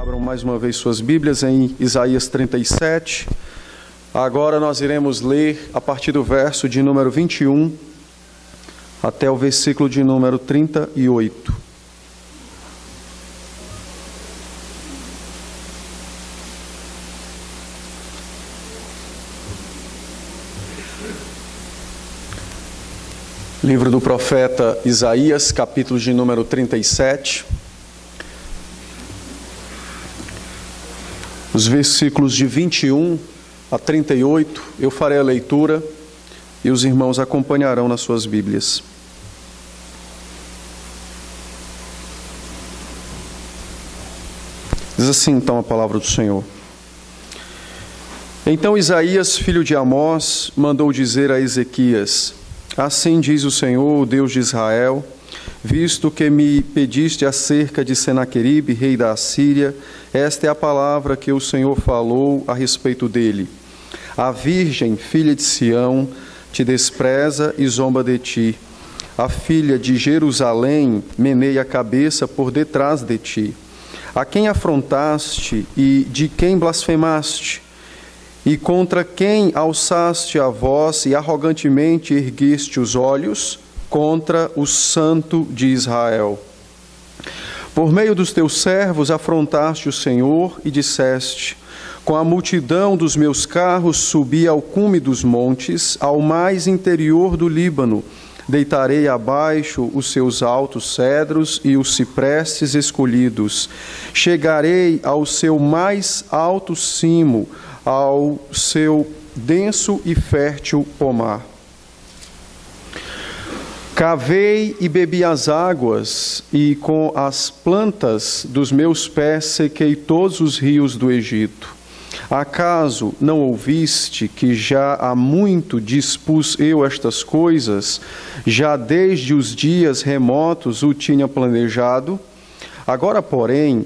Abram mais uma vez suas Bíblias em Isaías 37. Agora nós iremos ler a partir do verso de número 21 até o versículo de número 38. Livro do profeta Isaías, capítulo de número 37. Os versículos de 21 a 38, eu farei a leitura e os irmãos acompanharão nas suas Bíblias. Diz assim então a palavra do Senhor. Então Isaías, filho de Amós, mandou dizer a Ezequias: assim diz o Senhor, o Deus de Israel, visto que me pediste acerca de Senaqueribe, rei da Assíria, esta é a palavra que o Senhor falou a respeito dele. A virgem, filha de Sião, te despreza e zomba de ti. A filha de Jerusalém meneia a cabeça por detrás de ti. A quem afrontaste e de quem blasfemaste? E contra quem alçaste a voz e arrogantemente ergueste os olhos? Contra o Santo de Israel. Por meio dos teus servos afrontaste o Senhor e disseste: com a multidão dos meus carros subi ao cume dos montes, ao mais interior do Líbano. Deitarei abaixo os seus altos cedros e os ciprestes escolhidos. Chegarei ao seu mais alto cimo, ao seu denso e fértil pomar. Cavei e bebi as águas, e com as plantas dos meus pés sequei todos os rios do Egito. Acaso não ouviste que já há muito dispus eu estas coisas, já desde os dias remotos o tinha planejado? Agora, porém,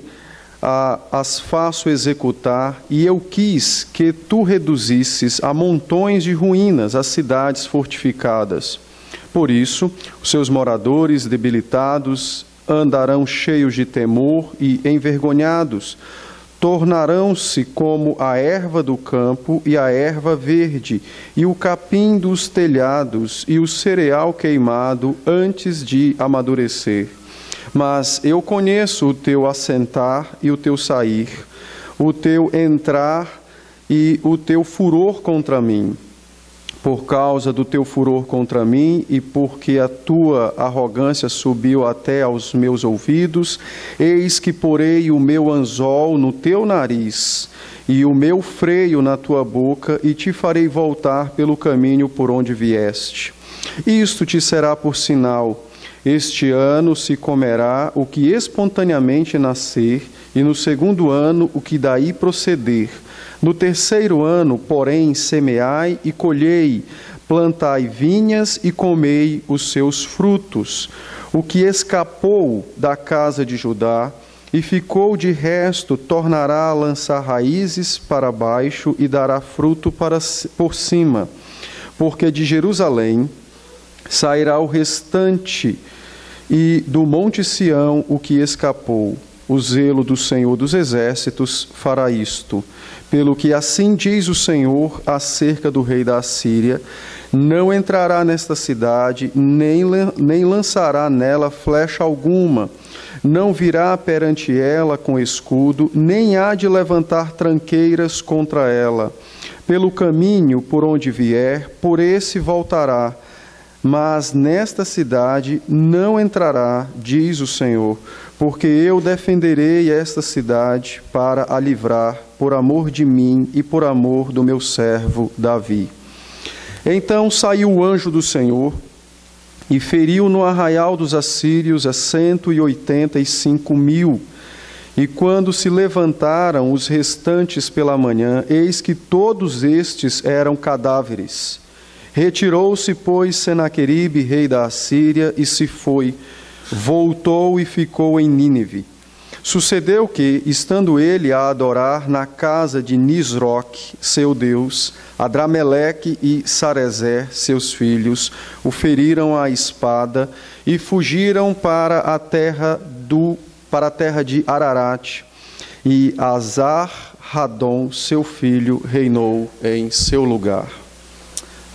as faço executar, e eu quis que tu reduzisses a montões de ruínas as cidades fortificadas. Por isso, os seus moradores debilitados andarão cheios de temor e envergonhados. Tornarão-se como a erva do campo e a erva verde, e o capim dos telhados e o cereal queimado antes de amadurecer. Mas eu conheço o teu assentar e o teu sair, o teu entrar e o teu furor contra mim. Por causa do teu furor contra mim e porque a tua arrogância subiu até aos meus ouvidos, eis que porei o meu anzol no teu nariz e o meu freio na tua boca e te farei voltar pelo caminho por onde vieste. Isto te será por sinal. Este ano se comerá o que espontaneamente nascer, e no segundo ano o que daí proceder. No terceiro ano, porém, semeai e colhei, plantai vinhas e comei os seus frutos. O que escapou da casa de Judá e ficou de resto, tornará a lançar raízes para baixo e dará fruto por cima. Porque de Jerusalém sairá o restante, e do monte Sião o que escapou. O zelo do Senhor dos Exércitos fará isto. Pelo que assim diz o Senhor acerca do rei da Assíria: não entrará nesta cidade, nem lançará nela flecha alguma, não virá perante ela com escudo, nem há de levantar tranqueiras contra ela. Pelo caminho por onde vier, por esse voltará, mas nesta cidade não entrará, diz o Senhor, porque eu defenderei esta cidade para a livrar, por amor de mim e por amor do meu servo Davi. Então saiu o anjo do Senhor e feriu no arraial dos assírios a 185.000. E quando se levantaram os restantes pela manhã, eis que todos estes eram cadáveres. Retirou-se, pois, Senaqueribe, rei da Assíria, e se foi, voltou e ficou em Nínive. Sucedeu que, estando ele a adorar na casa de Nisroque, seu deus, Adrameleque e Sarezer, seus filhos, o feriram à espada e fugiram para a terra de Ararat. e Azar-Radom, seu filho, reinou em seu lugar.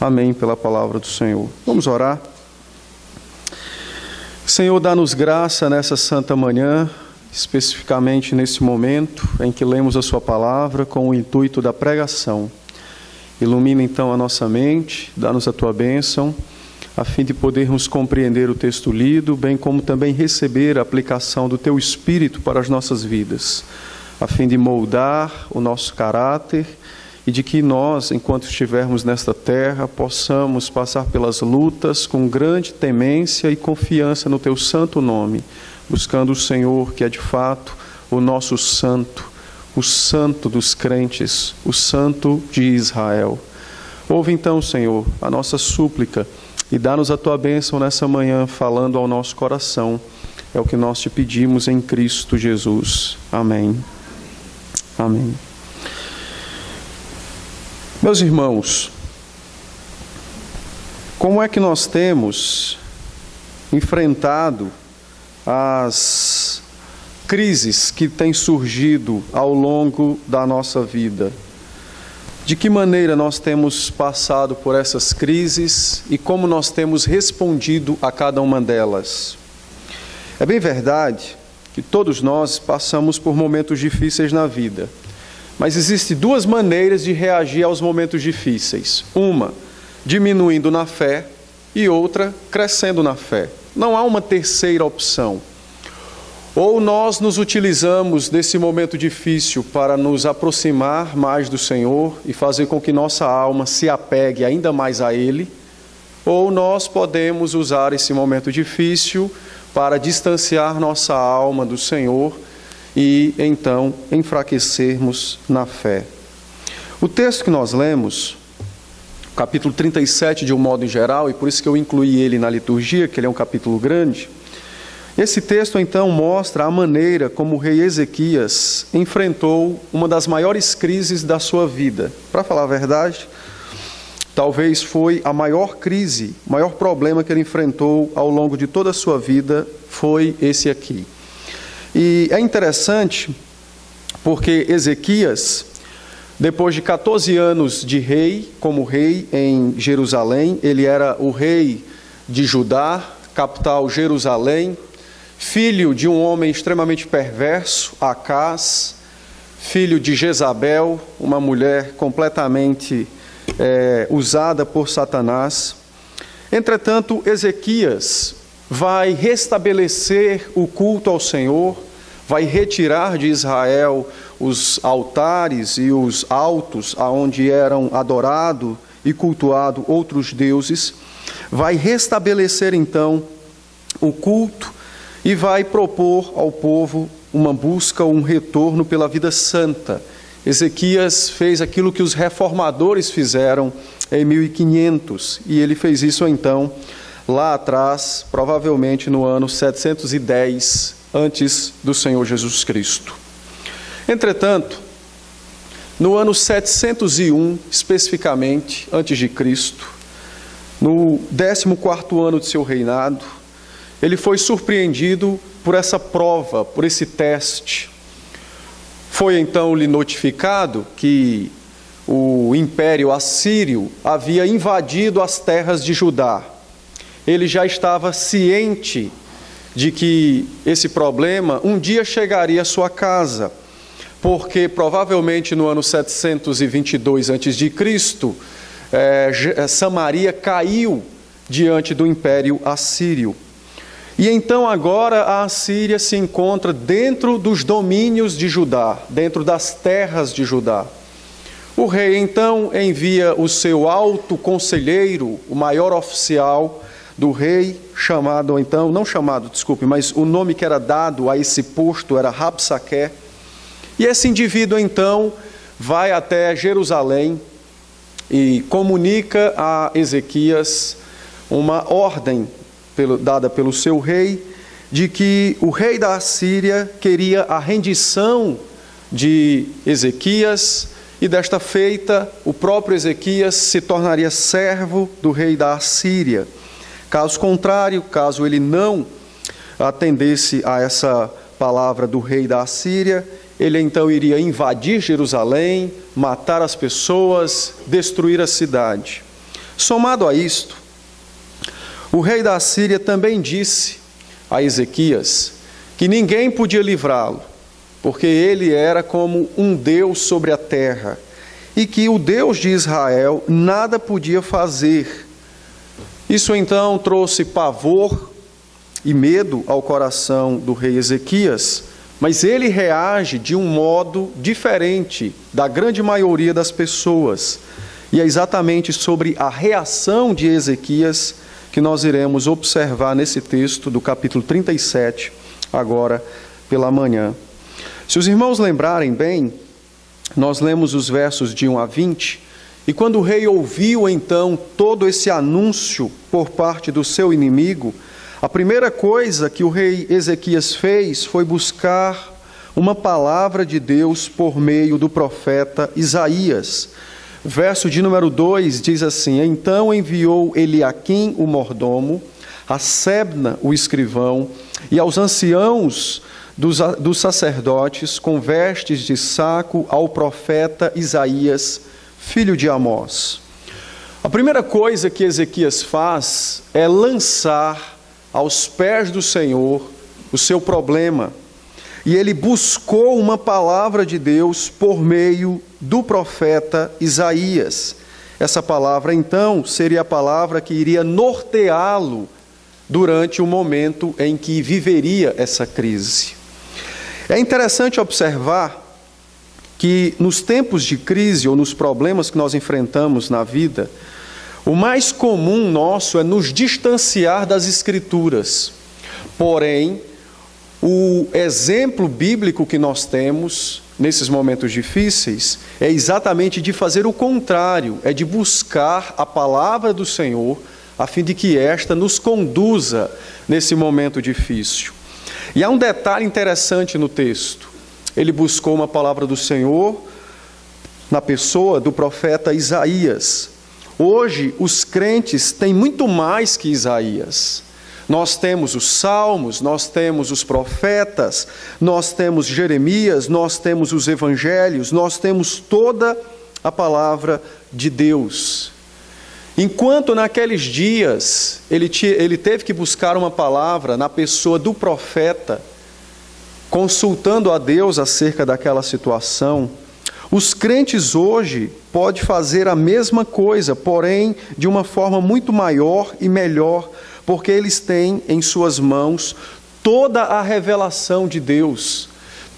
Amém, pela palavra do Senhor. Vamos orar. Senhor, dá-nos graça nessa santa manhã, especificamente nesse momento em que lemos a sua palavra com o intuito da pregação. Ilumina então a nossa mente, dá-nos a tua bênção, a fim de podermos compreender o texto lido, bem como também receber a aplicação do teu Espírito para as nossas vidas, a fim de moldar o nosso caráter e de que nós, enquanto estivermos nesta terra, possamos passar pelas lutas com grande temência e confiança no teu santo nome, buscando o Senhor, que é de fato o nosso santo, o santo dos crentes, o santo de Israel. Ouve então, Senhor, a nossa súplica e dá-nos a tua bênção nessa manhã, falando ao nosso coração. É o que nós te pedimos em Cristo Jesus. Amém. Amém. Meus irmãos, como é que nós temos enfrentado as crises que têm surgido ao longo da nossa vida? De que maneira nós temos passado por essas crises e como nós temos respondido a cada uma delas? É bem verdade que todos nós passamos por momentos difíceis na vida, mas existem duas maneiras de reagir aos momentos difíceis. Uma, diminuindo na fé, e outra, crescendo na fé. Não há uma terceira opção. Ou nós nos utilizamos desse momento difícil para nos aproximar mais do Senhor e fazer com que nossa alma se apegue ainda mais a Ele, ou nós podemos usar esse momento difícil para distanciar nossa alma do Senhor e então enfraquecermos na fé. O texto que nós lemos, capítulo 37 de um modo geral, e por isso que eu incluí ele na liturgia, que ele é um capítulo grande. Esse texto, então, mostra a maneira como o rei Ezequias enfrentou uma das maiores crises da sua vida. Para falar a verdade, talvez foi a maior crise, o maior problema que ele enfrentou ao longo de toda a sua vida, foi esse aqui. E é interessante porque Ezequias, depois de 14 anos de rei, como rei em Jerusalém, ele era o rei de Judá, capital Jerusalém, filho de um homem extremamente perverso, Acás, filho de Jezabel, uma mulher completamente usada por Satanás. Entretanto, Ezequias vai restabelecer o culto ao Senhor, vai retirar de Israel os altares e os altos aonde eram adorados e cultuados outros deuses, vai restabelecer então o culto e vai propor ao povo uma busca, um retorno pela vida santa. Ezequias fez aquilo que os reformadores fizeram em 1500, e ele fez isso então lá atrás, provavelmente no ano 710 antes do Senhor Jesus Cristo. Entretanto, no ano 701, especificamente, antes de Cristo, no 14º ano de seu reinado, ele foi surpreendido por essa prova, por esse teste. Foi então lhe notificado que o Império Assírio havia invadido as terras de Judá. Ele já estava ciente de que esse problema um dia chegaria à sua casa, porque provavelmente no ano 722 a.C., Samaria caiu diante do Império Assírio. E então agora a Assíria se encontra dentro dos domínios de Judá, dentro das terras de Judá. O rei então envia o seu alto conselheiro, o maior oficial do rei, mas o nome que era dado a esse posto era Rabsaqué. E esse indivíduo então vai até Jerusalém e comunica a Ezequias uma ordem dada pelo seu rei, de que o rei da Assíria queria a rendição de Ezequias, e desta feita o próprio Ezequias se tornaria servo do rei da Assíria. Caso contrário, caso ele não atendesse a essa palavra do rei da Assíria, ele então iria invadir Jerusalém, matar as pessoas, destruir a cidade. Somado a isto, o rei da Síria também disse a Ezequias que ninguém podia livrá-lo, porque ele era como um Deus sobre a terra, e que o Deus de Israel nada podia fazer. Isso então trouxe pavor e medo ao coração do rei Ezequias, mas ele reage de um modo diferente da grande maioria das pessoas. E é exatamente sobre a reação de Ezequias que nós iremos observar nesse texto do capítulo 37, agora pela manhã. Se os irmãos lembrarem bem, nós lemos os versos de 1 a 20, e quando o rei ouviu então todo esse anúncio por parte do seu inimigo, a primeira coisa que o rei Ezequias fez foi buscar uma palavra de Deus por meio do profeta Isaías. Verso de número 2 diz assim: Então enviou Eliaquim, o mordomo, a Sebna, o escrivão, e aos anciãos dos sacerdotes, com vestes de saco, ao profeta Isaías, filho de Amós. A primeira coisa que Ezequias faz é lançar aos pés do Senhor o seu problema. E ele buscou uma palavra de Deus por meio do profeta Isaías. Essa palavra, então, seria a palavra que iria norteá-lo durante o momento em que viveria essa crise. É interessante observar que nos tempos de crise ou nos problemas que nós enfrentamos na vida, o mais comum nosso é nos distanciar das Escrituras. Porém, o exemplo bíblico que nós temos nesses momentos difíceis é exatamente de fazer o contrário, é de buscar a palavra do Senhor, a fim de que esta nos conduza nesse momento difícil. E há um detalhe interessante no texto. Ele buscou uma palavra do Senhor na pessoa do profeta Isaías. Hoje, os crentes têm muito mais que Isaías. Nós temos os salmos, nós temos os profetas, nós temos Jeremias, nós temos os evangelhos, nós temos toda a palavra de Deus. Enquanto naqueles dias ele teve que buscar uma palavra na pessoa do profeta, consultando a Deus acerca daquela situação, os crentes hoje podem fazer a mesma coisa, porém de uma forma muito maior e melhor, porque eles têm em suas mãos toda a revelação de Deus.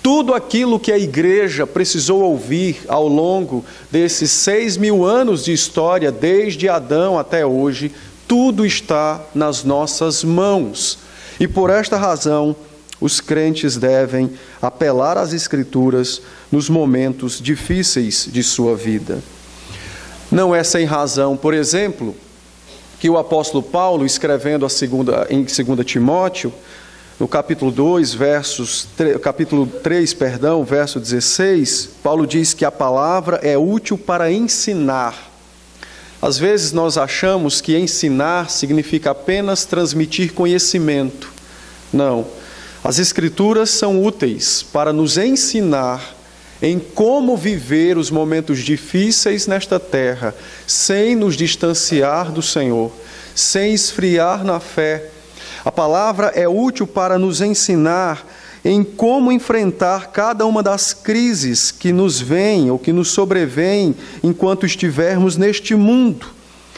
Tudo aquilo que a igreja precisou ouvir ao longo desses 6.000 anos de história, desde Adão até hoje, tudo está nas nossas mãos. E por esta razão, os crentes devem apelar às Escrituras nos momentos difíceis de sua vida. Não é sem razão, por exemplo, que o apóstolo Paulo, escrevendo em 2 Timóteo, no capítulo 3, verso 16, Paulo diz que a palavra é útil para ensinar. Às vezes nós achamos que ensinar significa apenas transmitir conhecimento. Não. As Escrituras são úteis para nos ensinar em como viver os momentos difíceis nesta terra, sem nos distanciar do Senhor, sem esfriar na fé. A palavra é útil para nos ensinar em como enfrentar cada uma das crises que nos vêm ou que nos sobrevêm enquanto estivermos neste mundo.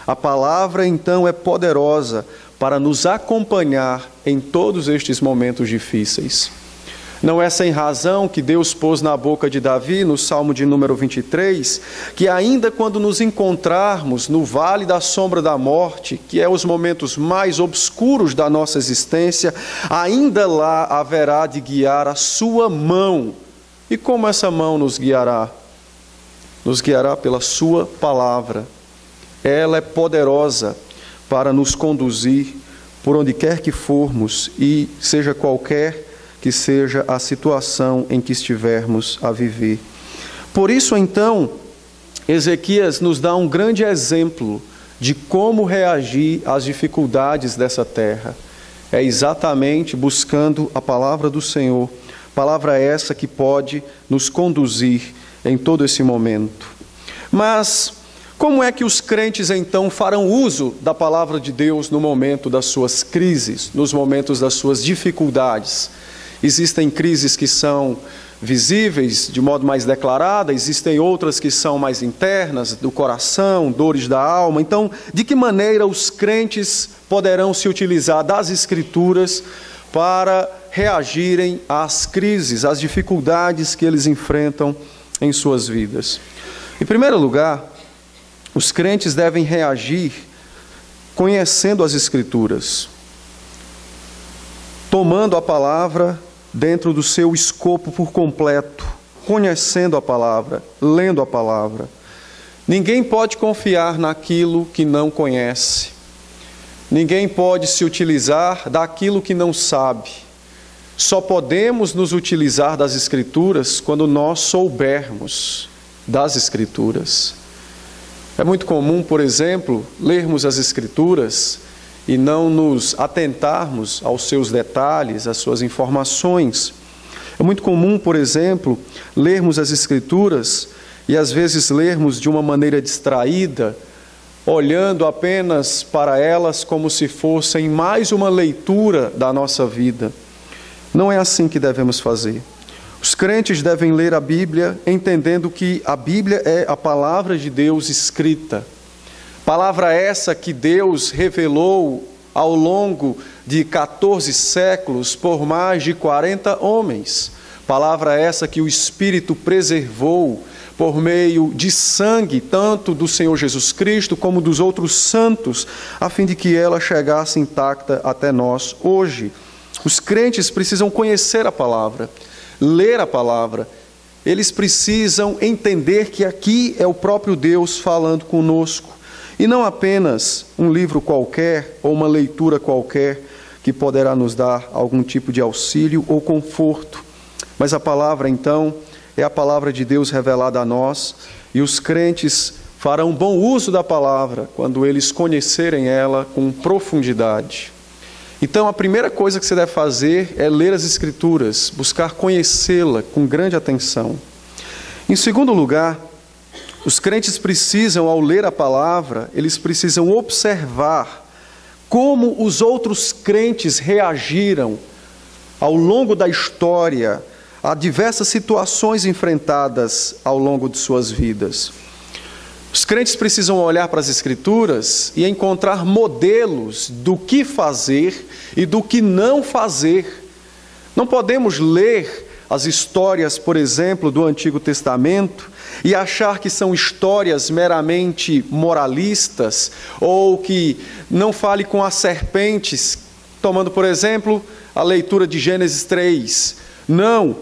A palavra, então, é poderosa para nos acompanhar em todos estes momentos difíceis. Não é sem razão que Deus pôs na boca de Davi, no Salmo de número 23, que ainda quando nos encontrarmos no vale da sombra da morte, que é os momentos mais obscuros da nossa existência, ainda lá haverá de guiar a sua mão. E como essa mão nos guiará? Nos guiará pela sua palavra. Ela é poderosa para nos conduzir por onde quer que formos e seja qualquer que seja a situação em que estivermos a viver. Por isso, então, Ezequias nos dá um grande exemplo de como reagir às dificuldades dessa terra. É exatamente buscando a palavra do Senhor Palavra essa que pode nos conduzir em todo esse momento. Mas como é que os crentes então farão uso da palavra de Deus no momento das suas crises, nos momentos das suas dificuldades? Existem crises que são visíveis de modo mais declarado, existem outras que são mais internas, do coração, dores da alma. Então, de que maneira os crentes poderão se utilizar das Escrituras para reagirem às crises, às dificuldades que eles enfrentam em suas vidas? Em primeiro lugar, os crentes devem reagir conhecendo as Escrituras, tomando a palavra dentro do seu escopo por completo, conhecendo a palavra, lendo a palavra. Ninguém pode confiar naquilo que não conhece. Ninguém pode se utilizar daquilo que não sabe. Só podemos nos utilizar das Escrituras quando nós soubermos das Escrituras. É muito comum, por exemplo, lermos as Escrituras e não nos atentarmos aos seus detalhes, às suas informações. É muito comum, por exemplo, lermos as Escrituras e às vezes lermos de uma maneira distraída, olhando apenas para elas como se fossem mais uma leitura da nossa vida. Não é assim que devemos fazer. Os crentes devem ler a Bíblia entendendo que a Bíblia é a palavra de Deus escrita. Palavra essa que Deus revelou ao longo de 14 séculos por mais de 40 homens. Palavra essa que o Espírito preservou por meio de sangue, tanto do Senhor Jesus Cristo como dos outros santos, a fim de que ela chegasse intacta até nós hoje. Os crentes precisam conhecer a palavra, ler a palavra. Eles precisam entender que aqui é o próprio Deus falando conosco. E não apenas um livro qualquer ou uma leitura qualquer que poderá nos dar algum tipo de auxílio ou conforto. Mas a palavra, então, é a palavra de Deus revelada a nós, e os crentes farão bom uso da palavra quando eles conhecerem ela com profundidade. Então, a primeira coisa que você deve fazer é ler as Escrituras, buscar conhecê-la com grande atenção. Em segundo lugar, os crentes precisam, ao ler a palavra, eles precisam observar como os outros crentes reagiram ao longo da história a diversas situações enfrentadas ao longo de suas vidas. Os crentes precisam olhar para as Escrituras e encontrar modelos do que fazer e do que não fazer. Não podemos ler as histórias, por exemplo, do Antigo Testamento e achar que são histórias meramente moralistas ou que não fale com as serpentes, tomando, por exemplo, a leitura de Gênesis 3. Não,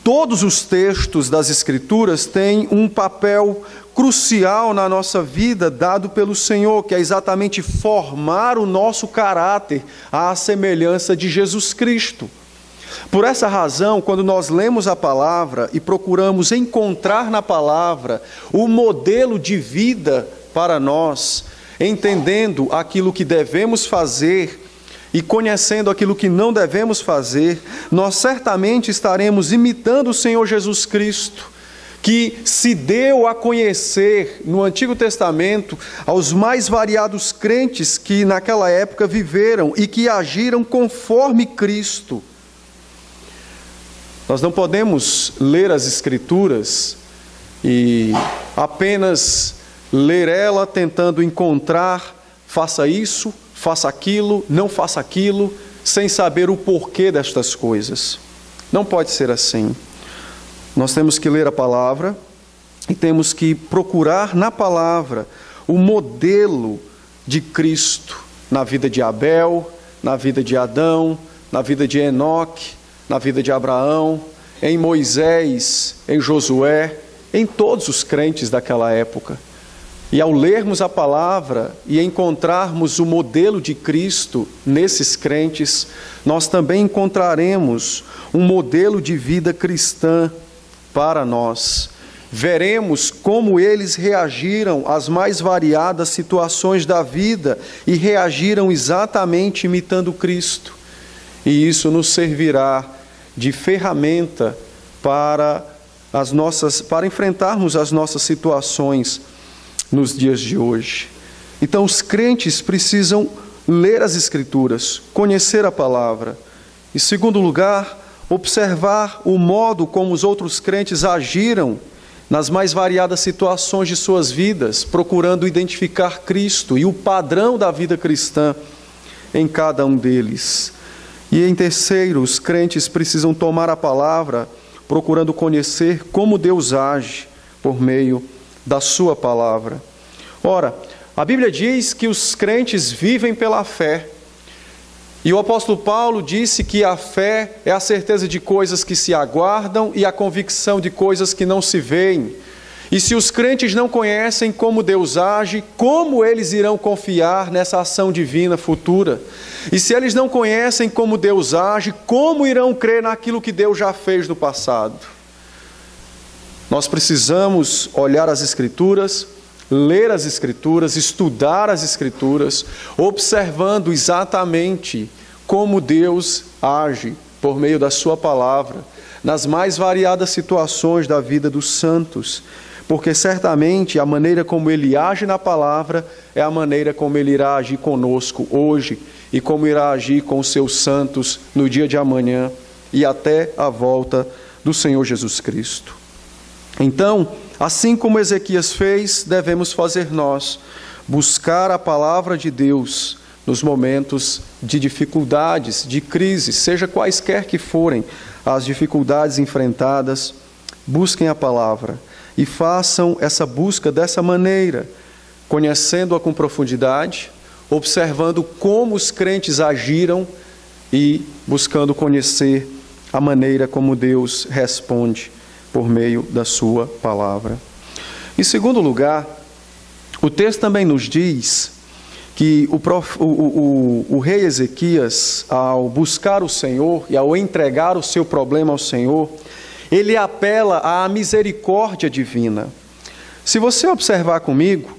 todos os textos das Escrituras têm um papel crucial na nossa vida dado pelo Senhor, que é exatamente formar o nosso caráter à semelhança de Jesus Cristo. Por essa razão, quando nós lemos a palavra e procuramos encontrar na palavra o modelo de vida para nós, entendendo aquilo que devemos fazer e conhecendo aquilo que não devemos fazer, nós certamente estaremos imitando o Senhor Jesus Cristo, que se deu a conhecer no Antigo Testamento aos mais variados crentes que naquela época viveram e que agiram conforme Cristo. Nós não podemos ler as Escrituras e apenas ler ela tentando encontrar, faça isso, faça aquilo, não faça aquilo, sem saber o porquê destas coisas. Não pode ser assim. Nós temos que ler a palavra e temos que procurar na palavra o modelo de Cristo na vida de Abel, na vida de Adão, na vida de Enoque, na vida de Abraão, em Moisés, em Josué, em todos os crentes daquela época. E ao lermos a palavra e encontrarmos o modelo de Cristo nesses crentes, nós também encontraremos um modelo de vida cristã para nós. Veremos como eles reagiram às mais variadas situações da vida e reagiram exatamente imitando Cristo. E isso nos servirá de ferramenta para enfrentarmos as nossas situações nos dias de hoje. Então, os crentes precisam ler as Escrituras, conhecer a palavra. Em segundo lugar, observar o modo como os outros crentes agiram nas mais variadas situações de suas vidas, procurando identificar Cristo e o padrão da vida cristã em cada um deles. E em terceiro, os crentes precisam tomar a palavra, procurando conhecer como Deus age por meio da sua palavra. Ora, a Bíblia diz que os crentes vivem pela fé. E o apóstolo Paulo disse que a fé é a certeza de coisas que se aguardam e a convicção de coisas que não se veem. E se os crentes não conhecem como Deus age, como eles irão confiar nessa ação divina futura? E se eles não conhecem como Deus age, como irão crer naquilo que Deus já fez no passado? Nós precisamos olhar as Escrituras, ler as Escrituras, estudar as Escrituras, observando exatamente como Deus age por meio da sua palavra, nas mais variadas situações da vida dos santos, porque certamente a maneira como Ele age na palavra é a maneira como Ele irá agir conosco hoje e como irá agir com os seus santos no dia de amanhã e até a volta do Senhor Jesus Cristo. Então, assim como Ezequias fez, devemos fazer nós, buscar a palavra de Deus nos momentos de dificuldades, de crise, seja quaisquer que forem as dificuldades enfrentadas, busquem a palavra e façam essa busca dessa maneira, conhecendo-a com profundidade, observando como os crentes agiram e buscando conhecer a maneira como Deus responde por meio da sua palavra. Em segundo lugar, o texto também nos diz que o rei Ezequias, ao buscar o Senhor e ao entregar o seu problema ao Senhor, ele apela à misericórdia divina. Se você observar comigo,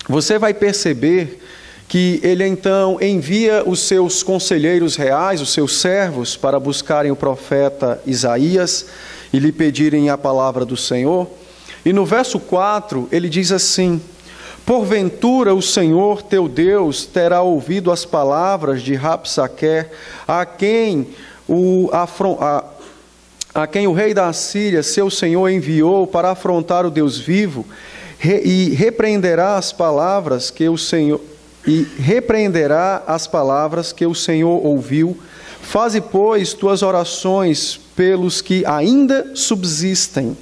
você vai perceber que ele então envia os seus conselheiros reais, os seus servos, para buscarem o profeta Isaías e lhe pedirem a palavra do Senhor. E no verso 4, ele diz assim: porventura o Senhor teu Deus terá ouvido as palavras de Rabsaquer, a quem o rei da Assíria, seu senhor, enviou para afrontar o Deus vivo, e repreenderá as palavras que o Senhor ouviu. Faze, pois, tuas orações pelos que ainda subsistem.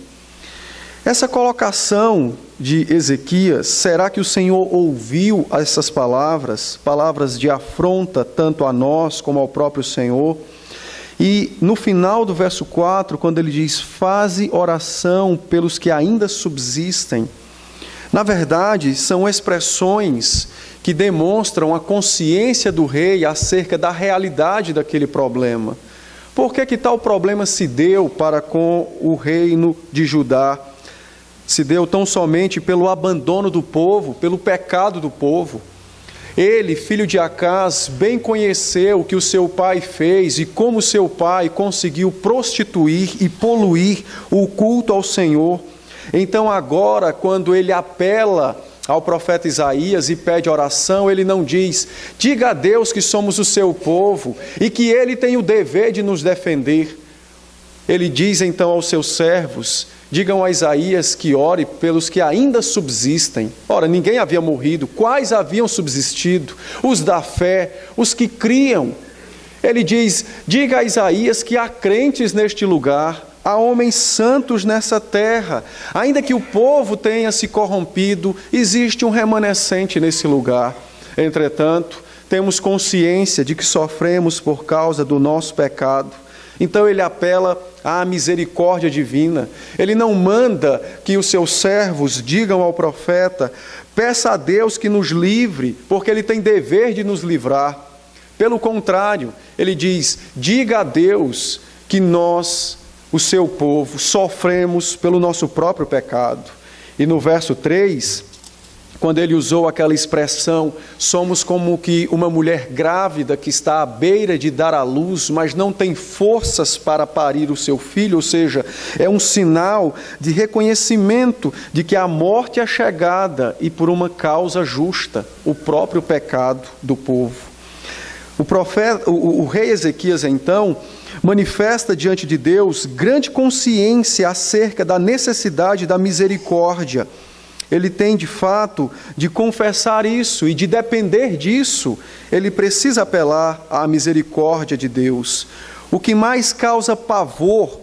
Essa colocação de Ezequias, será que o Senhor ouviu essas palavras, palavras de afronta tanto a nós como ao próprio Senhor? E no final do verso 4, quando ele diz, faze oração pelos que ainda subsistem, na verdade, são expressões que demonstram a consciência do rei acerca da realidade daquele problema. Por que tal problema se deu para com o reino de Judá? Se deu tão somente pelo abandono do povo, pelo pecado do povo. Ele, filho de Acás, bem conheceu o que o seu pai fez e como seu pai conseguiu prostituir e poluir o culto ao Senhor. Então agora, quando ele apela ao profeta Isaías e pede oração, ele não diz, diga a Deus que somos o seu povo e que ele tem o dever de nos defender. Ele diz então aos seus servos, digam a Isaías que ore pelos que ainda subsistem. Ora, ninguém havia morrido. Quais haviam subsistido? Os da fé, os que criam. Ele diz, diga a Isaías que há crentes neste lugar, há homens santos nessa terra. Ainda que o povo tenha se corrompido, existe um remanescente nesse lugar. Entretanto, temos consciência de que sofremos por causa do nosso pecado. Então ele apela à misericórdia divina. Ele não manda que os seus servos digam ao profeta, peça a Deus que nos livre, porque ele tem dever de nos livrar. Pelo contrário, ele diz, diga a Deus que nós, o seu povo, sofremos pelo nosso próprio pecado. E no verso 3, quando ele usou aquela expressão, somos como que uma mulher grávida que está à beira de dar à luz, mas não tem forças para parir o seu filho, ou seja, é um sinal de reconhecimento de que a morte é chegada e por uma causa justa, o próprio pecado do povo. O rei Ezequias, então, manifesta diante de Deus grande consciência acerca da necessidade da misericórdia. Ele tem, de fato, de confessar isso e de depender disso, ele precisa apelar à misericórdia de Deus. O que mais causa pavor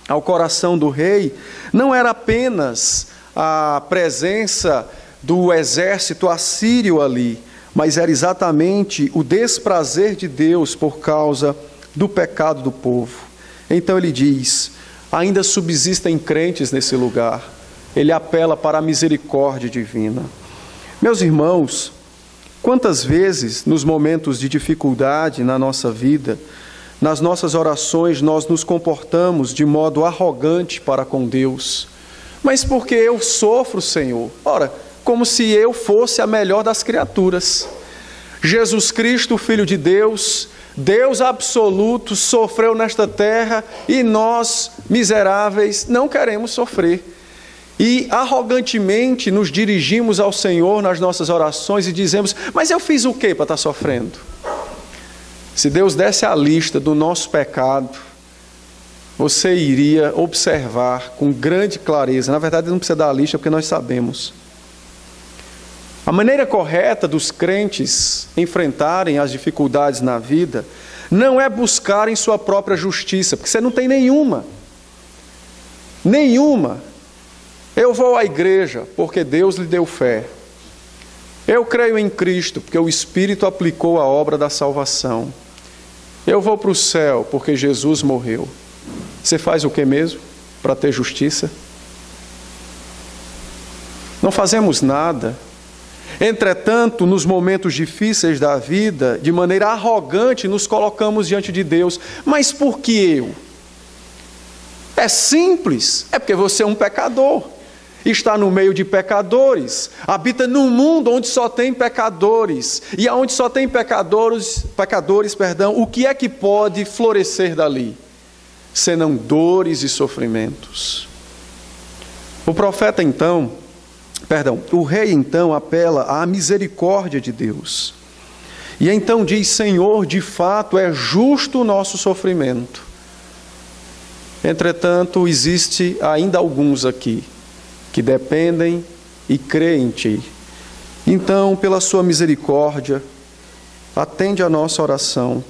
ao coração do rei não era apenas a presença do exército assírio ali, mas era exatamente o desprazer de Deus por causa do pecado do povo. Então ele diz, ainda subsistem crentes nesse lugar. Ele apela para a misericórdia divina. Meus irmãos, quantas vezes nos momentos de dificuldade na nossa vida, nas nossas orações, nós nos comportamos de modo arrogante para com Deus? Mas porque eu sofro, Senhor? Ora, como se eu fosse a melhor das criaturas. Jesus Cristo, Filho de Deus, Deus absoluto, sofreu nesta terra e nós, miseráveis, não queremos sofrer. E arrogantemente nos dirigimos ao Senhor nas nossas orações e dizemos, mas eu fiz o que para estar sofrendo? Se Deus desse a lista do nosso pecado, você iria observar com grande clareza. Na verdade, não precisa dar a lista porque nós sabemos. A maneira correta dos crentes enfrentarem as dificuldades na vida não é buscarem sua própria justiça, porque você não tem nenhuma. Nenhuma. Eu vou à igreja porque Deus lhe deu fé. Eu creio em Cristo porque o Espírito aplicou a obra da salvação. Eu vou para o céu porque Jesus morreu. Você faz o que mesmo para ter justiça? Não fazemos nada. Entretanto, nos momentos difíceis da vida, de maneira arrogante, nos colocamos diante de Deus. Mas por que eu? É simples, é porque você é um pecador. Está no meio de pecadores, habita num mundo onde só tem pecadores, e aonde só tem pecadores, o que é que pode florescer dali? Senão dores e sofrimentos. O rei então apela à misericórdia de Deus. E então diz, Senhor, de fato é justo o nosso sofrimento. Entretanto, existe ainda alguns aqui que dependem e creem em Ti. Então, pela Sua misericórdia, atende a nossa oração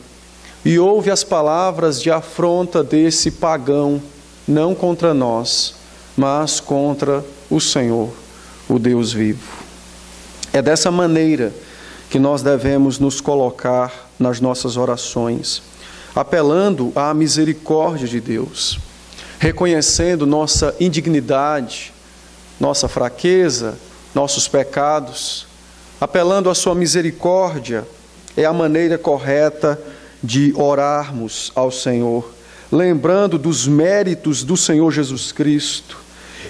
e ouve as palavras de afronta desse pagão, não contra nós, mas contra o Senhor, o Deus vivo. É dessa maneira que nós devemos nos colocar nas nossas orações, apelando à misericórdia de Deus, reconhecendo nossa indignidade, nossa fraqueza, nossos pecados, apelando à sua misericórdia, é a maneira correta de orarmos ao Senhor, lembrando dos méritos do Senhor Jesus Cristo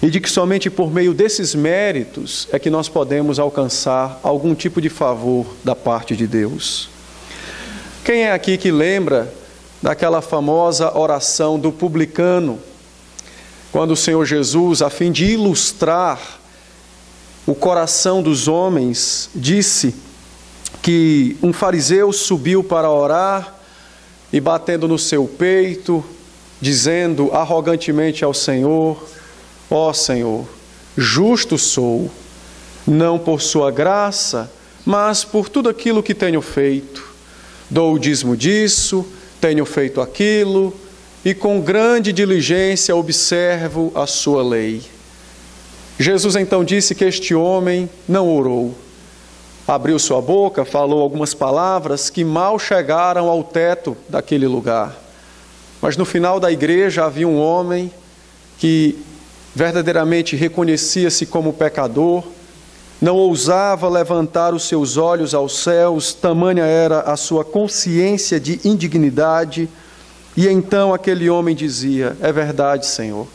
e de que somente por meio desses méritos é que nós podemos alcançar algum tipo de favor da parte de Deus. Quem é aqui que lembra daquela famosa oração do publicano, quando o Senhor Jesus, a fim de ilustrar o coração dos homens, disse que um fariseu subiu para orar e batendo no seu peito, dizendo arrogantemente ao Senhor, ó Senhor, justo sou, não por sua graça, mas por tudo aquilo que tenho feito. Dou o dízimo disso, tenho feito aquilo, e com grande diligência observo a sua lei. Jesus então disse que este homem não orou. Abriu sua boca, falou algumas palavras que mal chegaram ao teto daquele lugar. Mas no final da igreja havia um homem que verdadeiramente reconhecia-se como pecador, não ousava levantar os seus olhos aos céus, tamanha era a sua consciência de indignidade. E então aquele homem dizia, é verdade, Senhor,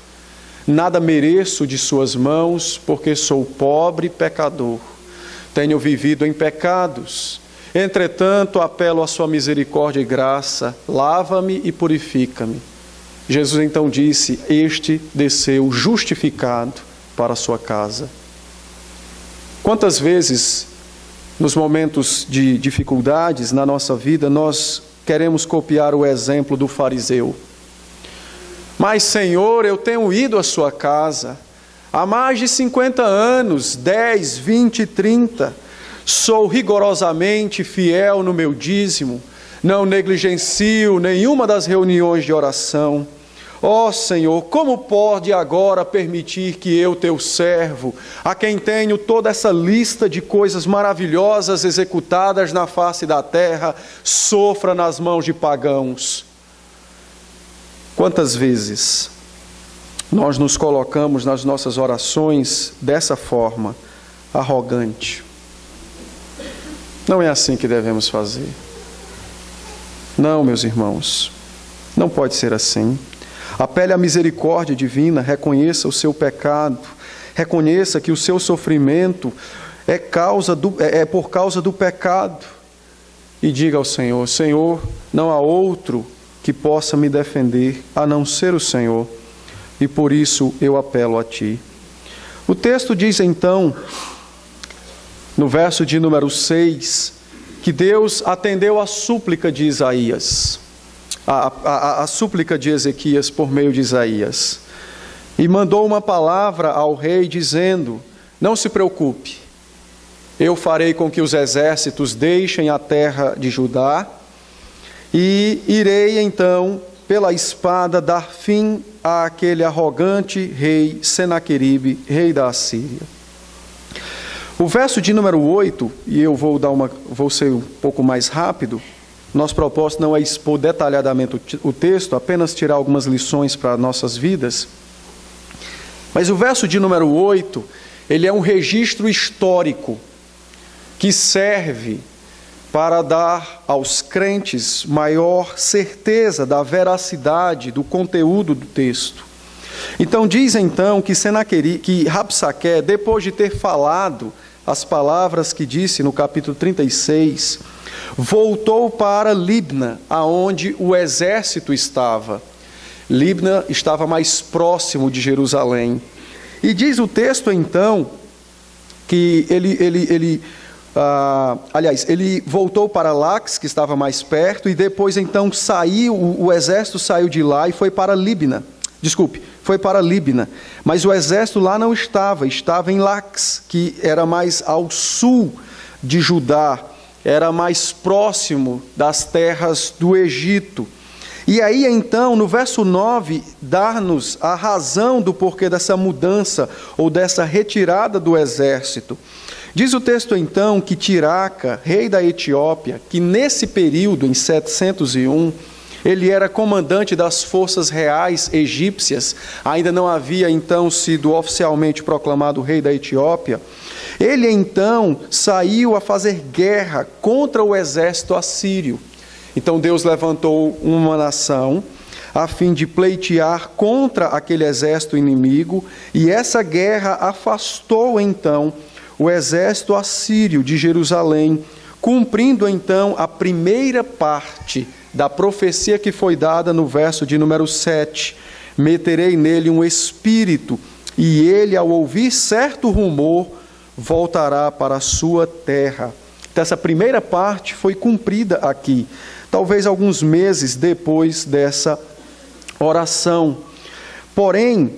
nada mereço de suas mãos, porque sou pobre e pecador. tenho vivido em pecados. Entretanto, apelo à sua misericórdia e graça, lava-me e purifica-me. Jesus então disse: este desceu justificado para a sua casa. Quantas vezes, nos momentos de dificuldades na nossa vida, nós queremos copiar o exemplo do fariseu? Mas, Senhor, eu tenho ido à sua casa há mais de 50 anos, 10, 20, 30. Sou rigorosamente fiel no meu dízimo, não negligencio nenhuma das reuniões de oração. Ó Senhor, como pode agora permitir que eu, teu servo, a quem tenho toda essa lista de coisas maravilhosas executadas na face da terra, sofra nas mãos de pagãos? Quantas vezes nós nos colocamos nas nossas orações dessa forma, arrogante? Não é assim que devemos fazer. Não, meus irmãos, não pode ser assim. Apele à misericórdia divina, reconheça o seu pecado, reconheça que o seu sofrimento é por causa do pecado. E diga ao Senhor: Senhor, não há outro que possa me defender a não ser o Senhor, e por isso eu apelo a Ti. O texto diz então, no verso de número 6, que Deus atendeu a súplica de Isaías, a súplica de Ezequias por meio de Isaías, e mandou uma palavra ao rei dizendo: não se preocupe, eu farei com que os exércitos deixem a terra de Judá, e irei então pela espada dar fim àquele arrogante rei Senaqueribe, rei da Assíria. O verso de número 8, e eu vou ser um pouco mais rápido. Nosso propósito não é expor detalhadamente o texto, apenas tirar algumas lições para nossas vidas. Mas o verso de número 8, ele é um registro histórico que serve para dar aos crentes maior certeza da veracidade do conteúdo do texto. Então diz então que Rabsaqué, depois de ter falado as palavras que disse no capítulo 36, voltou para Libna, aonde o exército estava. Libna estava mais próximo de Jerusalém. E diz o texto então que ele voltou para Lax, que estava mais perto, e depois então o exército saiu de lá e foi para Libna. Foi para Libna, mas o exército lá não estava em Lax, que era mais ao sul de Judá, era mais próximo das terras do Egito. E aí então, no verso 9, dar-nos a razão do porquê dessa mudança, ou dessa retirada do exército. Diz o texto então que Tiraca, rei da Etiópia, que nesse período, em 701, ele era comandante das forças reais egípcias, ainda não havia então sido oficialmente proclamado rei da Etiópia. Ele então saiu a fazer guerra contra o exército assírio. Então Deus levantou uma nação a fim de pleitear contra aquele exército inimigo, e essa guerra afastou então o exército assírio de Jerusalém, cumprindo então a primeira parte da profecia que foi dada no verso de número 7. Meterei nele um espírito, e ele, ao ouvir certo rumor, voltará para a sua terra. Então, essa primeira parte foi cumprida aqui, talvez alguns meses depois dessa oração. Porém,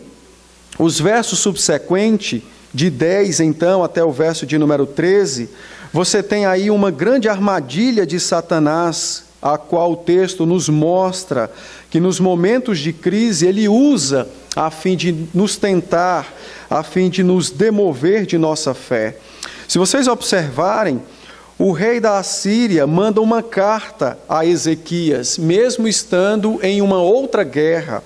os versos subsequentes, de 10 então até o verso de número 13, você tem aí uma grande armadilha de Satanás, a qual o texto nos mostra que nos momentos de crise ele usa a fim de nos tentar, a fim de nos demover de nossa fé. Se vocês observarem, o rei da Assíria manda uma carta a Ezequias, mesmo estando em uma outra guerra,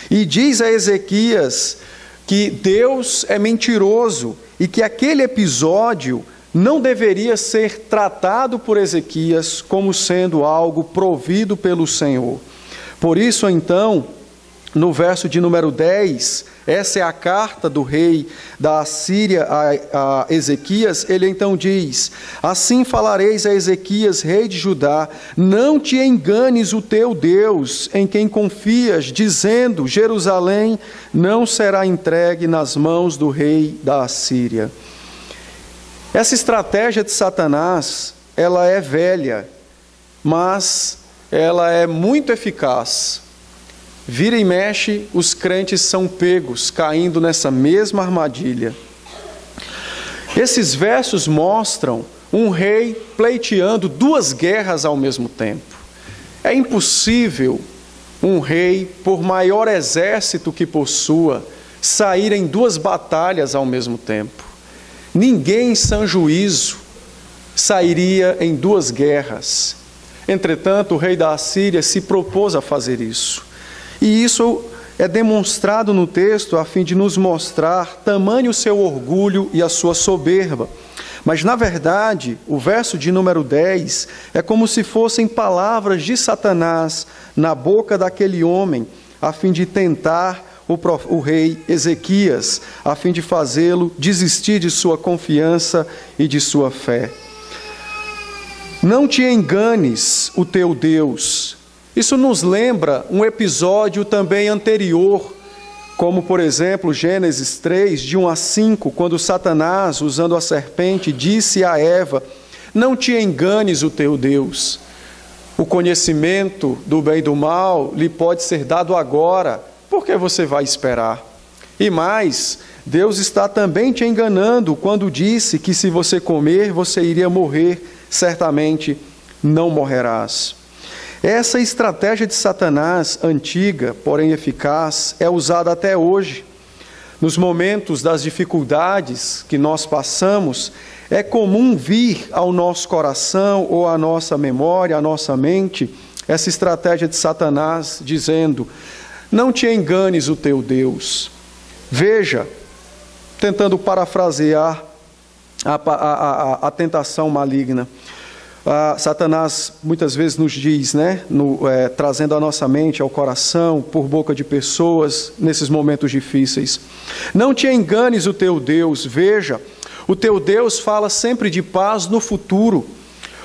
e diz a Ezequias que Deus é mentiroso e que aquele episódio não deveria ser tratado por Ezequias como sendo algo provido pelo Senhor. Por isso, então, no verso de número 10, essa é a carta do rei da Assíria a Ezequias, ele então diz: assim falareis a Ezequias, rei de Judá, não te enganes o teu Deus, em quem confias, dizendo, Jerusalém não será entregue nas mãos do rei da Assíria. Essa estratégia de Satanás, ela é velha, mas ela é muito eficaz. Vira e mexe, os crentes são pegos, caindo nessa mesma armadilha. Esses versos mostram um rei pleiteando duas guerras ao mesmo tempo. É impossível um rei, por maior exército que possua, sair em duas batalhas ao mesmo tempo. Ninguém em sã juízo sairia em duas guerras. Entretanto, o rei da Assíria se propôs a fazer isso. E isso é demonstrado no texto a fim de nos mostrar tamanho o seu orgulho e a sua soberba. Mas, na verdade, o verso de número 10 é como se fossem palavras de Satanás na boca daquele homem, a fim de tentar o rei Ezequias, a fim de fazê-lo desistir de sua confiança e de sua fé. Não te enganes o teu Deus. Isso nos lembra um episódio também anterior, como, por exemplo, Gênesis 3, de 1 a 5, quando Satanás, usando a serpente, disse a Eva, não te enganes o teu Deus. O conhecimento do bem e do mal lhe pode ser dado agora, porque você vai esperar. E mais, Deus está também te enganando quando disse que se você comer, você iria morrer, certamente não morrerás. Essa estratégia de Satanás, antiga, porém eficaz, é usada até hoje. Nos momentos das dificuldades que nós passamos, é comum vir ao nosso coração ou à nossa memória, à nossa mente, essa estratégia de Satanás dizendo, não te enganes o teu Deus. Veja, tentando parafrasear a tentação maligna, Satanás muitas vezes nos diz, trazendo a nossa mente ao coração, por boca de pessoas, nesses momentos difíceis. Não te enganes o teu Deus, veja, o teu Deus fala sempre de paz no futuro,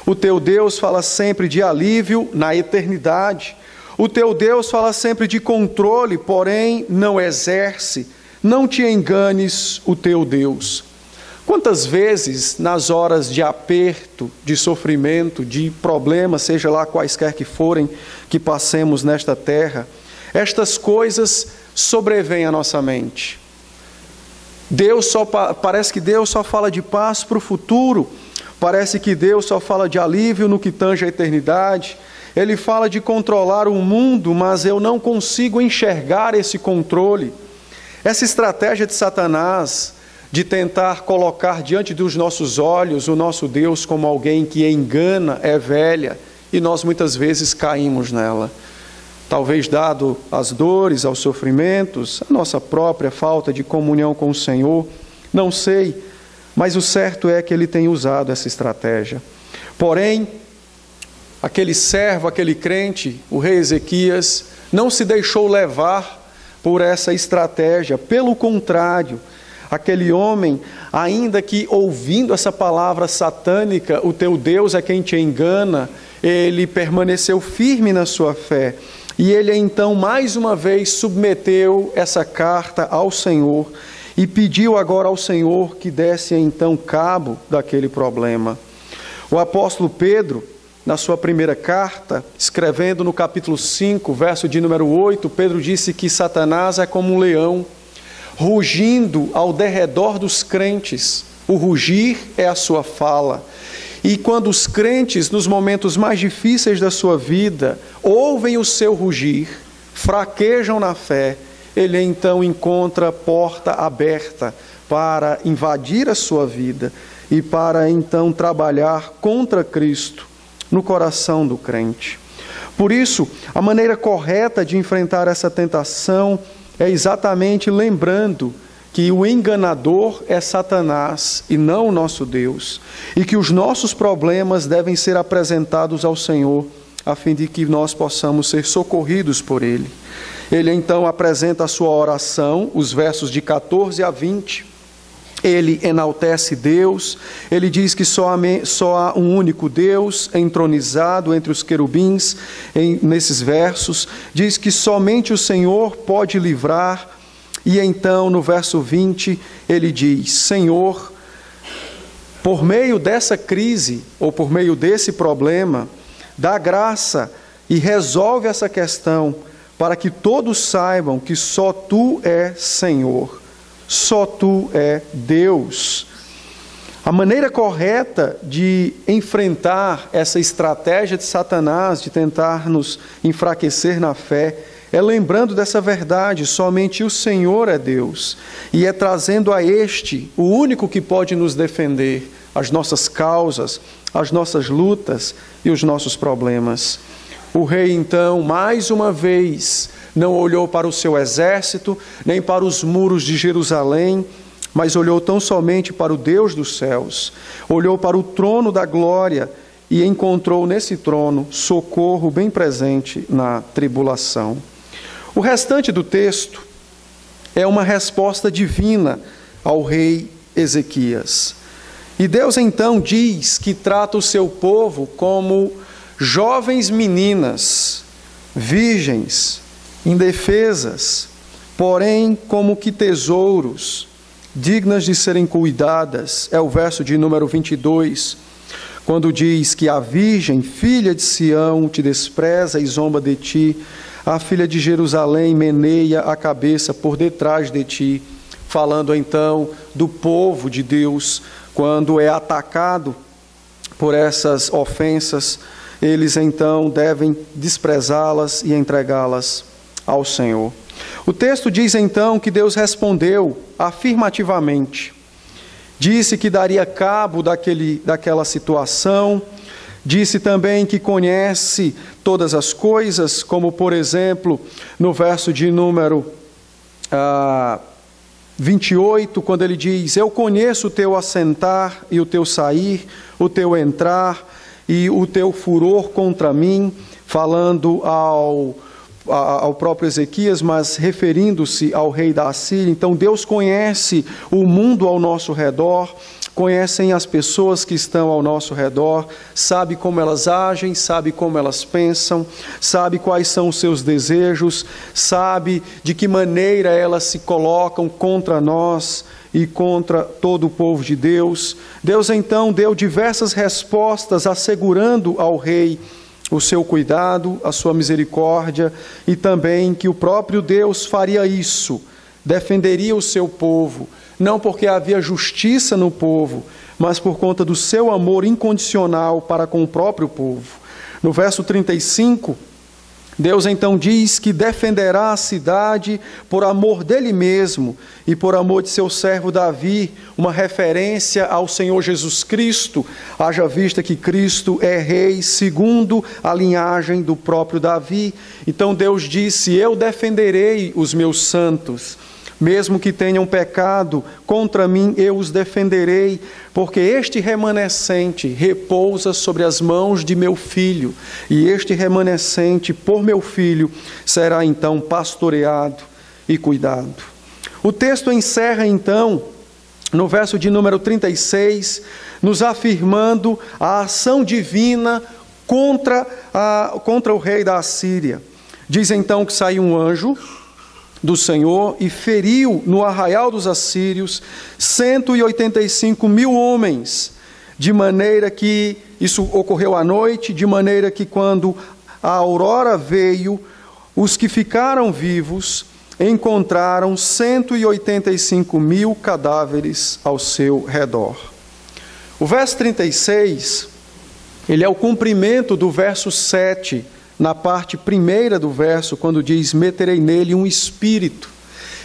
o teu Deus fala sempre de alívio na eternidade, o teu Deus fala sempre de controle, porém não exerce. Não te enganes o teu Deus. Quantas vezes, nas horas de aperto, de sofrimento, de problemas, seja lá quaisquer que forem, que passemos nesta terra, estas coisas sobrevêm à nossa mente. Parece que Deus só fala de paz para o futuro, parece que Deus só fala de alívio no que tange a eternidade. Ele fala de controlar o mundo, mas eu não consigo enxergar esse controle. Essa estratégia de Satanás, de tentar colocar diante dos nossos olhos o nosso Deus como alguém que engana, é velha, e nós muitas vezes caímos nela. Talvez dado as dores, aos sofrimentos, a nossa própria falta de comunhão com o Senhor, não sei, mas o certo é que ele tem usado essa estratégia. Porém, aquele servo, aquele crente, o rei Ezequias, não se deixou levar por essa estratégia, pelo contrário, aquele homem, ainda que ouvindo essa palavra satânica, o teu Deus é quem te engana, ele permaneceu firme na sua fé. E ele então, mais uma vez, submeteu essa carta ao Senhor e pediu agora ao Senhor que desse então cabo daquele problema. O apóstolo Pedro, na sua primeira carta, escrevendo no capítulo 5, verso de número 8, Pedro disse que Satanás é como um leão, rugindo ao derredor dos crentes. O rugir é a sua fala. E quando os crentes, nos momentos mais difíceis da sua vida, ouvem o seu rugir, fraquejam na fé, ele então encontra porta aberta para invadir a sua vida e para então trabalhar contra Cristo no coração do crente. Por isso, a maneira correta de enfrentar essa tentação é exatamente lembrando que o enganador é Satanás e não o nosso Deus, e que os nossos problemas devem ser apresentados ao Senhor, a fim de que nós possamos ser socorridos por Ele. Ele então apresenta a sua oração, os versos de 14 a 20. Ele enaltece Deus, ele diz que só há um único Deus entronizado entre os querubins, nesses versos. Diz que somente o Senhor pode livrar. E então, no verso 20, ele diz: Senhor, por meio dessa crise, ou por meio desse problema, dá graça e resolve essa questão, para que todos saibam que só Tu és Senhor, só Tu és Deus. A maneira correta de enfrentar essa estratégia de Satanás, de tentar nos enfraquecer na fé, é lembrando dessa verdade: somente o Senhor é Deus, e é trazendo a este, o único que pode nos defender, as nossas causas, as nossas lutas e os nossos problemas. O rei, então, mais uma vez, não olhou para o seu exército, nem para os muros de Jerusalém, mas olhou tão somente para o Deus dos céus, olhou para o trono da glória e encontrou nesse trono socorro bem presente na tribulação. O restante do texto é uma resposta divina ao rei Ezequias. E Deus então diz que trata o seu povo como jovens meninas, virgens, indefesas, porém como que tesouros, dignas de serem cuidadas. É o verso de número 22, quando diz que a virgem, filha de Sião, te despreza e zomba de ti, a filha de Jerusalém meneia a cabeça por detrás de ti, falando então do povo de Deus, quando é atacado por essas ofensas, eles então devem desprezá-las e entregá-las ao Senhor. O texto diz então que Deus respondeu afirmativamente. Disse que daria cabo daquela situação. Disse também que conhece todas as coisas, como por exemplo, no verso de número 28, quando ele diz: eu conheço o teu assentar e o teu sair, o teu entrar e o teu furor contra mim, falando ao próprio Ezequias, mas referindo-se ao rei da Assíria. Então Deus conhece o mundo ao nosso redor, conhecem as pessoas que estão ao nosso redor, sabe como elas agem, sabe como elas pensam, sabe quais são os seus desejos, sabe de que maneira elas se colocam contra nós e contra todo o povo de Deus. Deus então deu diversas respostas, assegurando ao rei o seu cuidado, a sua misericórdia, e também que o próprio Deus faria isso, defenderia o seu povo, não porque havia justiça no povo, mas por conta do seu amor incondicional para com o próprio povo. No verso 35, Deus então diz que defenderá a cidade por amor dele mesmo e por amor de seu servo Davi, uma referência ao Senhor Jesus Cristo, haja vista que Cristo é rei segundo a linhagem do próprio Davi. Então Deus disse: eu defenderei os meus santos, mesmo que tenham pecado contra mim, eu os defenderei, porque este remanescente repousa sobre as mãos de meu filho, e este remanescente, por meu filho, será então pastoreado e cuidado. O texto encerra então, no verso de número 36, nos afirmando a ação divina contra o rei da Assíria. Diz então que saiu um anjo do Senhor e feriu no arraial dos assírios 185.000 homens, de maneira que, isso ocorreu à noite, de maneira que quando a aurora veio, os que ficaram vivos encontraram 185.000 cadáveres ao seu redor. O verso 36, ele é o cumprimento do verso 7, na parte primeira do verso, quando diz: meterei nele um espírito.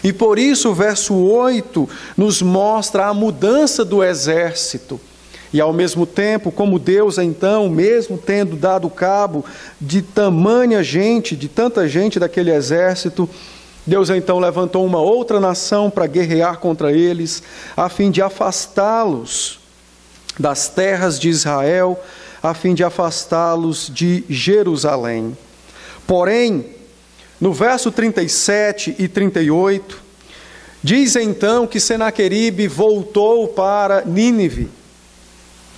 E por isso o verso 8 nos mostra a mudança do exército. E ao mesmo tempo, como Deus então, mesmo tendo dado cabo de tamanha gente, de tanta gente daquele exército, Deus então levantou uma outra nação para guerrear contra eles, a fim de afastá-los das terras de Israel, a fim de afastá-los de Jerusalém. Porém, no verso 37 e 38, diz então que Senaqueribe voltou para Nínive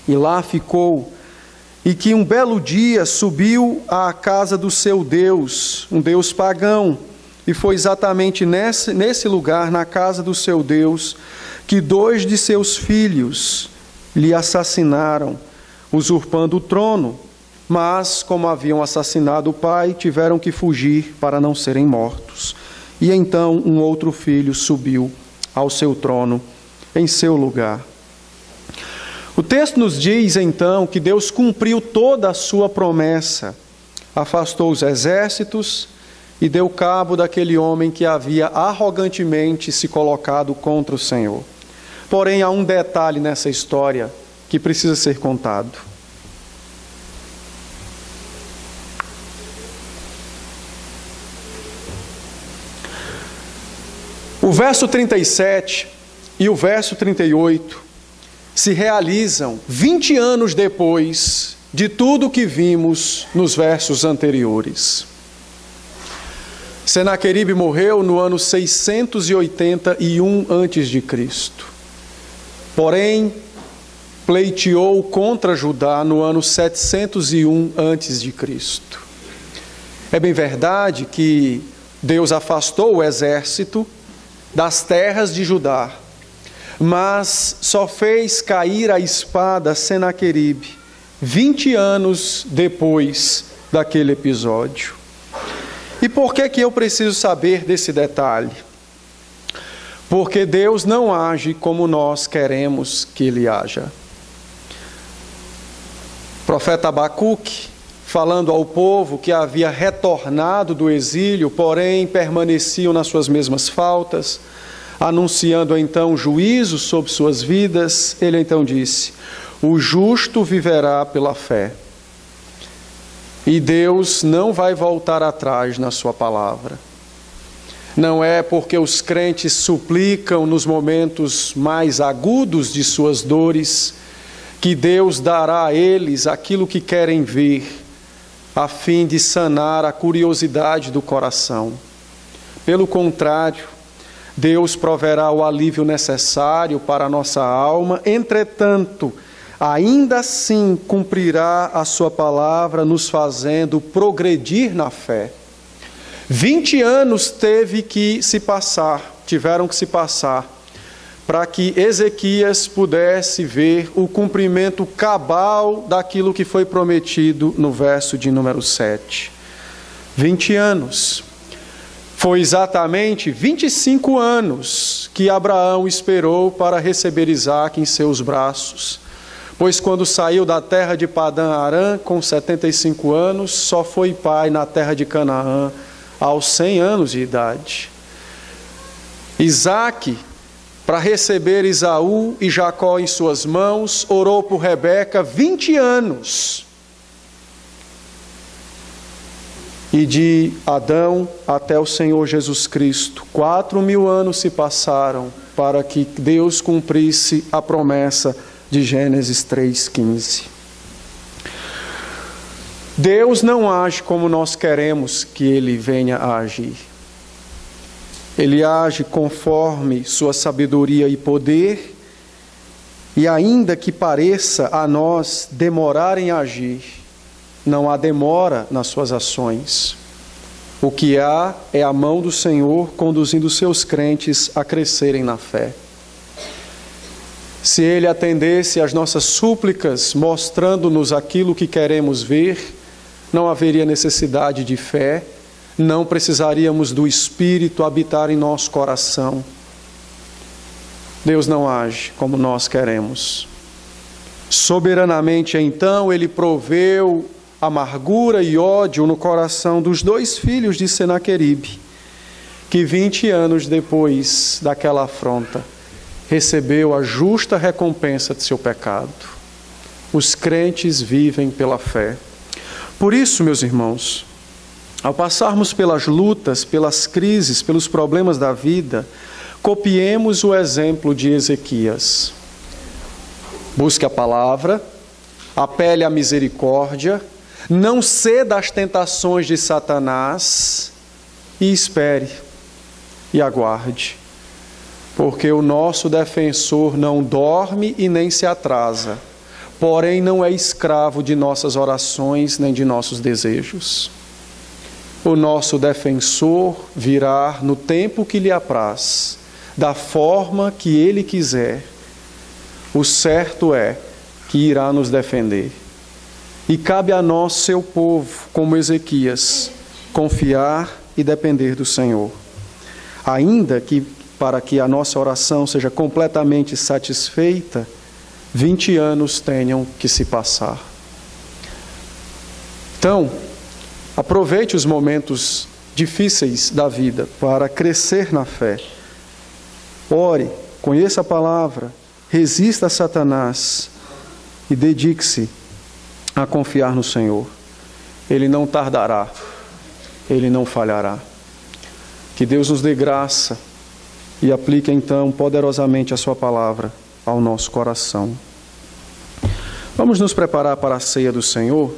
e lá ficou, e que um belo dia subiu à casa do seu Deus, um Deus pagão, e foi exatamente nesse lugar, na casa do seu Deus, que 2 de seus filhos lhe assassinaram, usurpando o trono. Mas, como haviam assassinado o pai, tiveram que fugir para não serem mortos. E então um outro filho subiu ao seu trono em seu lugar. O texto nos diz então que Deus cumpriu toda a sua promessa, afastou os exércitos e deu cabo daquele homem que havia arrogantemente se colocado contra o Senhor. Porém, há um detalhe nessa história que precisa ser contado. O verso 37 e o verso 38 se realizam 20 anos depois de tudo que vimos nos versos anteriores. Senaqueribe morreu no ano 681 a.C. Porém, pleiteou contra Judá no ano 701 a.C. É bem verdade que Deus afastou o exército das terras de Judá, mas só fez cair a espada Senaqueribe 20 anos depois daquele episódio. E por que eu preciso saber desse detalhe? Porque Deus não age como nós queremos que Ele haja. O profeta Abacuque, falando ao povo que havia retornado do exílio, porém permaneciam nas suas mesmas faltas, anunciando então juízo sobre suas vidas, ele então disse: o justo viverá pela fé. E Deus não vai voltar atrás na sua palavra. Não é porque os crentes suplicam nos momentos mais agudos de suas dores que Deus dará a eles aquilo que querem ver, a fim de sanar a curiosidade do coração. Pelo contrário, Deus proverá o alívio necessário para a nossa alma, entretanto, ainda assim cumprirá a sua palavra, nos fazendo progredir na fé. 20 anos tiveram que se passar, para que Ezequias pudesse ver o cumprimento cabal daquilo que foi prometido no verso de número 7. 20 anos. Foi exatamente 25 anos que Abraão esperou para receber Isaque em seus braços, pois quando saiu da terra de Padã-Arã com 75 anos, só foi pai na terra de Canaã aos 100 anos de idade. Isaque, para receber Esaú e Jacó em suas mãos, orou por Rebeca 20 anos. E de Adão até o Senhor Jesus Cristo, 4.000 anos se passaram para que Deus cumprisse a promessa de Gênesis 3,15. Deus não age como nós queremos que Ele venha a agir. Ele age conforme sua sabedoria e poder, e ainda que pareça a nós demorar em agir, não há demora nas suas ações. O que há é a mão do Senhor conduzindo seus crentes a crescerem na fé. Se Ele atendesse às nossas súplicas, mostrando-nos aquilo que queremos ver, não haveria necessidade de fé, não precisaríamos do Espírito habitar em nosso coração. Deus não age como nós queremos. Soberanamente, então, Ele proveu amargura e ódio no coração dos 2 filhos de Senaqueribe, que 20 anos depois daquela afronta, recebeu a justa recompensa de seu pecado. Os crentes vivem pela fé. Por isso, meus irmãos, ao passarmos pelas lutas, pelas crises, pelos problemas da vida, copiemos o exemplo de Ezequias. Busque a palavra, apele à misericórdia, não ceda às tentações de Satanás e espere e aguarde, porque o nosso defensor não dorme e nem se atrasa, porém não é escravo de nossas orações nem de nossos desejos. O nosso defensor virá no tempo que lhe apraz, da forma que ele quiser. O certo é que irá nos defender. E cabe a nós, seu povo, como Ezequias, confiar e depender do Senhor. Ainda que, para que a nossa oração seja completamente satisfeita, 20 anos tenham que se passar. Então, aproveite os momentos difíceis da vida para crescer na fé. Ore, conheça a palavra, resista a Satanás e dedique-se a confiar no Senhor. Ele não tardará, Ele não falhará. Que Deus nos dê graça e aplique então poderosamente a sua palavra ao nosso coração. Vamos nos preparar para a ceia do Senhor?